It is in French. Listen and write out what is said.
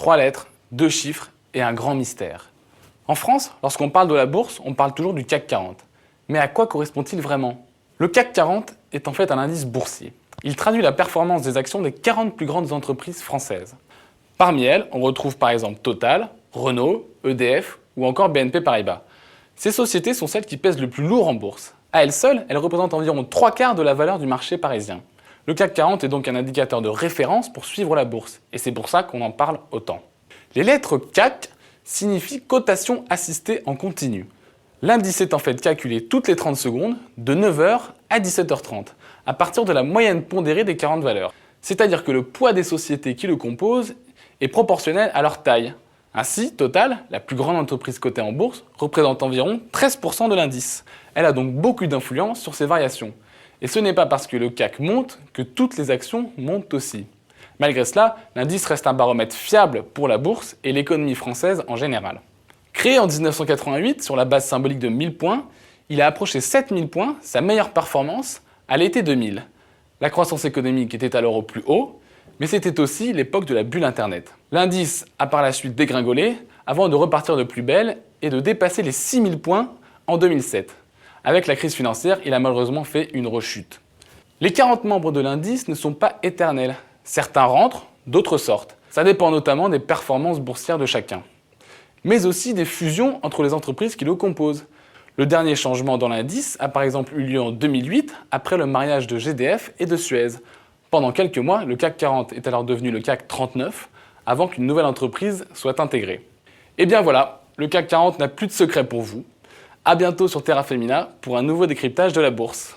3 lettres, 2 chiffres et un grand mystère. En France, lorsqu'on parle de la bourse, on parle toujours du CAC 40. Mais à quoi correspond-il vraiment? Le CAC 40 est en fait un indice boursier. Il traduit la performance des actions des 40 plus grandes entreprises françaises. Parmi elles, on retrouve par exemple Total, Renault, EDF ou encore BNP Paribas. Ces sociétés sont celles qui pèsent le plus lourd en bourse. À elles seules, elles représentent environ 3/4 de la valeur du marché parisien. Le CAC 40 est donc un indicateur de référence pour suivre la bourse, et c'est pour ça qu'on en parle autant. Les lettres CAC signifient cotation assistée en continu. L'indice est en fait calculé toutes les 30 secondes, de 9h à 17h30, à partir de la moyenne pondérée des 40 valeurs. C'est-à-dire que le poids des sociétés qui le composent est proportionnel à leur taille. Ainsi, Total, la plus grande entreprise cotée en bourse, représente environ 13% de l'indice. Elle a donc beaucoup d'influence sur ces variations. Et ce n'est pas parce que le CAC monte que toutes les actions montent aussi. Malgré cela, l'indice reste un baromètre fiable pour la bourse et l'économie française en général. Créé en 1988 sur la base symbolique de 1000 points, il a approché 7000 points, sa meilleure performance, à l'été 2000. La croissance économique était alors au plus haut, mais c'était aussi l'époque de la bulle Internet. L'indice a par la suite dégringolé avant de repartir de plus belle et de dépasser les 6000 points en 2007. Avec la crise financière, il a malheureusement fait une rechute. Les 40 membres de l'indice ne sont pas éternels. Certains rentrent, d'autres sortent. Ça dépend notamment des performances boursières de chacun. Mais aussi des fusions entre les entreprises qui le composent. Le dernier changement dans l'indice a par exemple eu lieu en 2008 après le mariage de GDF et de Suez. Pendant quelques mois, le CAC 40 est alors devenu le CAC 39 avant qu'une nouvelle entreprise soit intégrée. Et bien voilà, le CAC 40 n'a plus de secret pour vous. A bientôt sur Terra Femina pour un nouveau décryptage de la bourse.